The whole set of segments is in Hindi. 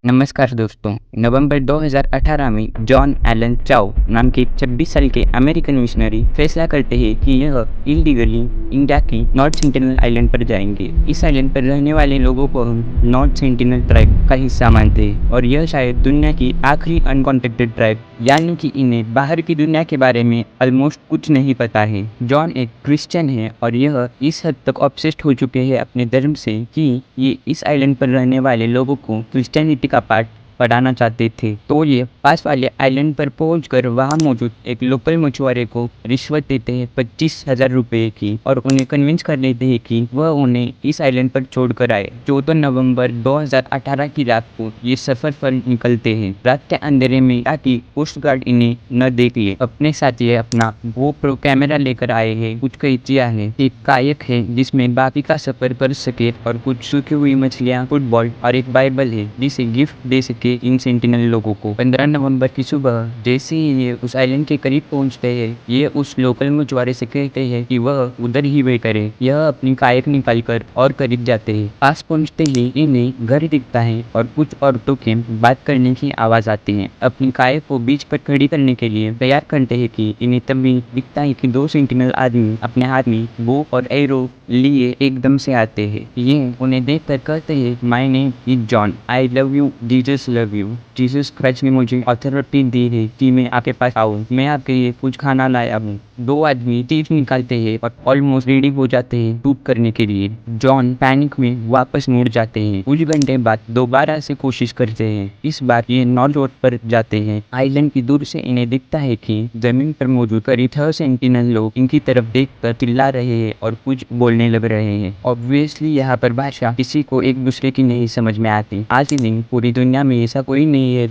नमस्कार दोस्तों। नवंबर 2018 में जॉन एलन चाउ नाम के 26 साल के अमेरिकन मिशनरी फैसला करते हैं कि यह इलीगली इंडिया की नॉर्थ सेंटिनल आइलैंड पर जाएंगे। इस आइलैंड पर रहने वाले लोगों को हम नॉर्थ सेंटिनल ट्राइब का हिस्सा मानते हैं और यह शायद दुनिया की आखिरी अनकॉन्टेक्टेड ट्राइब, यानी कि इन्हें बाहर की दुनिया के बारे में ऑलमोस्ट कुछ नहीं पता है। जॉन एक क्रिश्चियन है और यह इस हद तक ऑब्सेस्ड हो चुके हैं अपने धर्म से कि ये इस आइलैंड पर रहने वाले लोगों को क्रिश्चियनिटी का पाठ पढ़ाना चाहते थे। तो ये पास वाले आइलैंड पर पहुंचकर वहां मौजूद एक लोकल मछुआरे को रिश्वत देते हैं 25,000 रुपये की और उन्हें कन्विंस कर लेते हैं कि वह उन्हें इस आइलैंड पर छोड़कर आए। 14 नवंबर 2018 की रात को ये सफर पर निकलते हैं, रात के अंधेरे में, ताकि कोस्ट गार्ड इन्हें न देख ले। अपने साथ ये अपना GoPro कैमरा लेकर आए हैं, कुछ कैंचियां हैं, एक कायक है जिसमें बाकी का सफर कर सके और कुछ सूखी हुई मछलियां, फुटबॉल और एक बाइबल है जिसे गिफ्ट दे सके इन सेंटिनल लोगों को। 15 नवंबर की सुबह जैसे ही ये उस आइलैंड के करीब पहुंचते हैं, ये उस लोकल मछुआरे से कहते हैं कि वह उधर ही वेट करे। यह अपनी कायक निकाल कर और करीब जाते हैं। पास पहुंचते ही इन्हें घर दिखता है और कुछ औरतों के बात करने की आवाज आती है। अपनी कायक को बीच पर खड़ी करने के लिए तैयार करते हैं कि इन्हें तभी दिखता है कि 2 सेंटिनल आदमी अपने हाथ में बो और एरो लिए एकदम से आते हैं। ये उन्हें देख कर कहते हैं, my name is John, I love you, Jesus love you. Jesus Christ ने मुझे अथॉरिटी दी है कि मैं आपके पास आऊँ, मैं आपके लिए कुछ खाना लाया हूँ। 2 आदमी तीर निकालते हैं और ऑलमोस्ट रेडी हो जाते हैं शूट करने के लिए। जॉन पैनिक में वापस मुड़ जाते हैं। कुछ घंटे बाद दोबारा से कोशिश करते हैं। इस बार ये नॉर्थ रोड पर जाते हैं। आइलैंड की दूर से इन्हें दिखता है कि जमीन पर मौजूद करीब 6 सेंटिनल लोग इनकी तरफ देखकर चिल्ला रहे हैं और कुछ बोलने लग रहे हैं। ऑब्वियसली यहाँ पर भाषा किसी को एक दूसरे की नहीं समझ में आती। आज के दिन पूरी दुनिया में ऐसा कोई नहीं है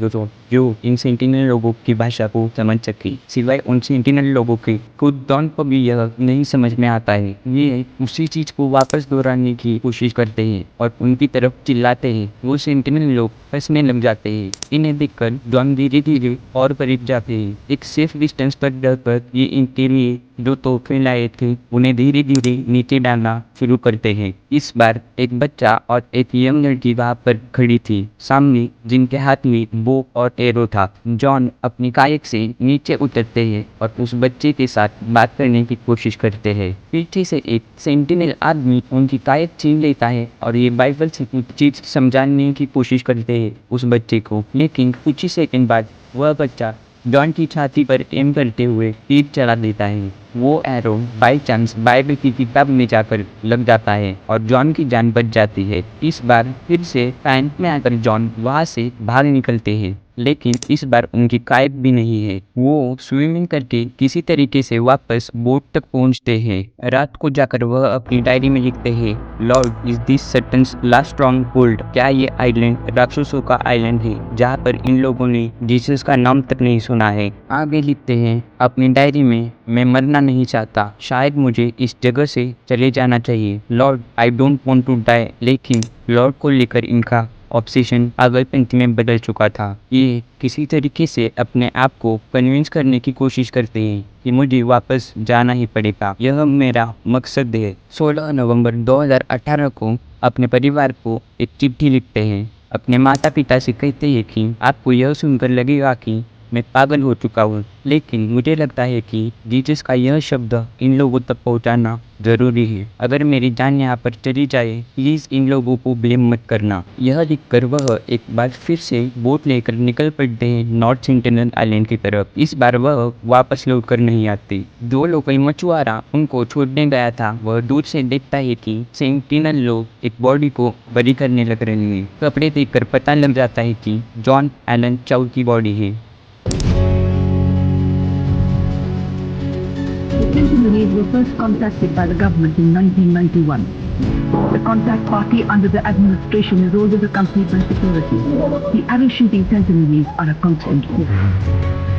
जो इन सेंटिनल लोगों की भाषा को समझ सके, सिवाय उन सेंटिनल लोगों के। खुद डॉन को भी यह नहीं समझ में आता है। ये उसी चीज को वापस दोहराने की कोशिश करते हैं और उनकी तरफ चिल्लाते हैं। वो सेंटिनल लोग हंसने लग जाते हैं। इन्हें देखकर डॉन धीरे धीरे और करीब जाते हैं। एक सेफ डिस्टेंस पर रहकर ये इनके लिए जो तोहफे लाए थे उन्हें धीरे धीरे नीचे डालना शुरू करते हैं। इस बार एक बच्चा और एक यंग लड़की वहां पर खड़ी थी सामने, जिनके हाथ में बो और एरो था। जॉन अपनी कायक से नीचे उतरते हैं और उस बच्चे के साथ बात करने की कोशिश करते हैं। पीछे से एक सेंटिनल आदमी उनकी कायक छीन लेता है और ये बाइबल से कुछ चीज समझाने की कोशिश करते हैं उस बच्चे को, लेकिन कुछ ही सेकंड बाद वह बच्चा जॉन की छाती पर एम करते हुए तीर चला देता है। वो एरो बाई चांस बाइबल की किताब में जाकर लग जाता है और जॉन की जान बच जाती है। इस बार फिर से पैनिक में आकर जॉन वहां से भाग निकलते हैं, लेकिन इस बार उनकी कायक भी नहीं है। वो स्विमिंग करके किसी तरीके से वापस बोट तक पहुंचते हैं। रात को जाकर वह अपनी डायरी में लिखते हैं, Lord is this Satan's last strong hold. क्या ये आइलैंड राक्षसों का आइलैंड है जहाँ पर इन लोगों ने जीसस का नाम तक नहीं सुना है। आगे लिखते हैं अपनी डायरी में, मैं मरना नहीं चाहता, शायद मुझे इस जगह से चले जाना चाहिए। Lord I don't want to die. लेकिन लॉर्ड को लेकर इनका ऑब्सेशन पागलपंती में बदल चुका था। ये किसी तरीके से अपने आप को कन्विंस करने की कोशिश करते हैं कि मुझे वापस जाना ही पड़ेगा, यह मेरा मकसद है। 16 नवंबर 2018 को अपने परिवार को एक चिट्ठी लिखते हैं। अपने माता पिता से कहते हैं कि आपको यह सुनकर लगेगा कि मैं पागल हो चुका हूँ, लेकिन मुझे लगता है कि जीसस का यह शब्द इन लोगों तक पहुँचाना जरूरी है। अगर मेरी जान यहाँ पर चली जाए, प्लीज इन लोगों को ब्लेम मत करना। यह लिखकर वह एक बार फिर से बोट लेकर निकल पड़ते हैं नॉर्थ सेंटिनल आइलैंड की तरफ। इस बार वह वापस लौट कर नहीं आते। जो लोकल मछुआरा उनको छोड़ने गया था वह दूर से देखता है कि सेंटिनल लोग एक बॉडी को बरी करने लग रहे हैं। कपड़े देखकर पता लग जाता है कि जॉन एलन चाउ की बॉडी है। The Sentinelese were first contacted by the government in 1991. The contact party under the administration is always accompanied by security. The arrow shooting Sentinelese are a constant force.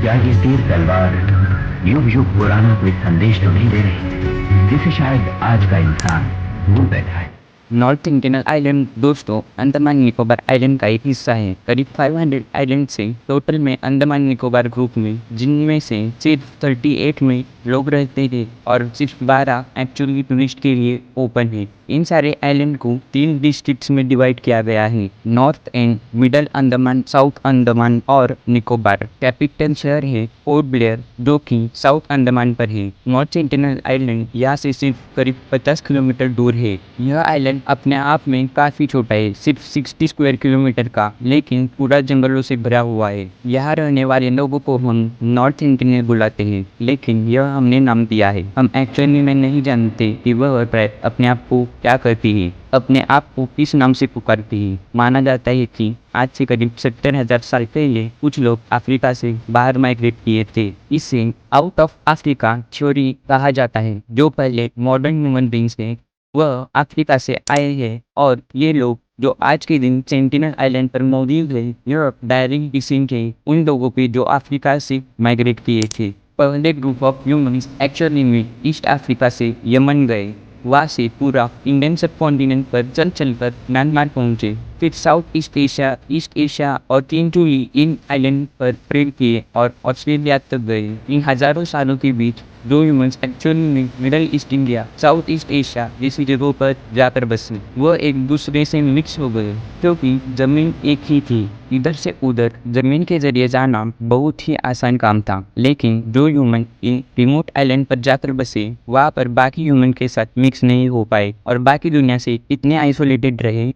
क्या ये तीर तलवार युग युग पुराना कोई संदेश तो नहीं दे रही, जिसे शायद आज का इंसान भूल बैठा है। नॉर्थ सेंटिनल आइलैंड दोस्तों अंडमान निकोबार आइलैंड का एक हिस्सा है। करीब 500 आइलैंड से टोटल में अंडमान निकोबार ग्रुप में, जिनमें से सिर्फ 38 में लोग रहते हैं और सिर्फ 12 एक्चुअली टूरिस्ट के लिए ओपन है। इन सारे आइलैंड को 3 डिस्ट्रिक्ट्स में डिवाइड किया गया है, north and, middle Andaman, south Andaman और निकोबार। कैपिटल शहर है पोर्ट ब्लेयर, जो कि साउथ अंडमान पर है। नॉर्थ सेंटिनल आइलैंड यहाँ से सिर्फ करीब 50 किलोमीटर दूर है। यह आइलैंड अपने आप में काफ़ी छोटा है, सिर्फ 60 स्क्वायर किलोमीटर का, लेकिन पूरा जंगलों से भरा हुआ है। यहाँ रहने वाले लोगों को हम नॉर्थ सेंटिनल बुलाते हैं, लेकिन यह हमने नाम दिया है। हम एक्चुअली में नहीं जानते कि वह ट्राइब अपने आप को क्या करती है, अपने आप को किस नाम से पुकारती है। माना जाता है कि आज से करीब 70,000 साल पहले कुछ लोग अफ्रीका से बाहर माइग्रेट किए थे। इसे आउट ऑफ अफ्रीका थ्योरी कहा जाता है। जो पहले मॉडर्न ह्यूमन बींग्स थे वह अफ्रीका से आए हैं, और ये लोग जो आज के दिन सेंटिनल आइलैंड पर मौजूद है, यह डायरेक्ट डिसेंट है उन लोगों पे जो अफ्रीका से माइग्रेट किए थे। पहले ग्रुप ऑफ ह्यूमंस एक्चुअली में ईस्ट अफ्रीका से यमन गए, वहाँ से पूरा इंडियन सब कॉन्टिनेंट पर चलकर म्यांमार पहुँचे, फिर साउथ ईस्ट एशिया और तीन इन आइलैंड पर ट्रेड किए और ऑस्ट्रेलिया तक गए। इन हजारों सालों के बीच दो ह्यूमंस एक्चुअली में middle east India, south east Asia जैसी जगहों पर जाकर बसे। वह एक दूसरे से मिक्स हो गए क्योंकि जमीन एक ही थी। इधर से उधर जमीन के जरिए जाना बहुत ही आसान काम था, लेकिन जो ह्यूमन इन रिमोट आइलैंड पर जाकर बसे, वहाँ पर बाकी ह्यूमन के साथ मिक्स नहीं हो पाए और बाकी दुनिया से इतने आइसोलेटेड रहे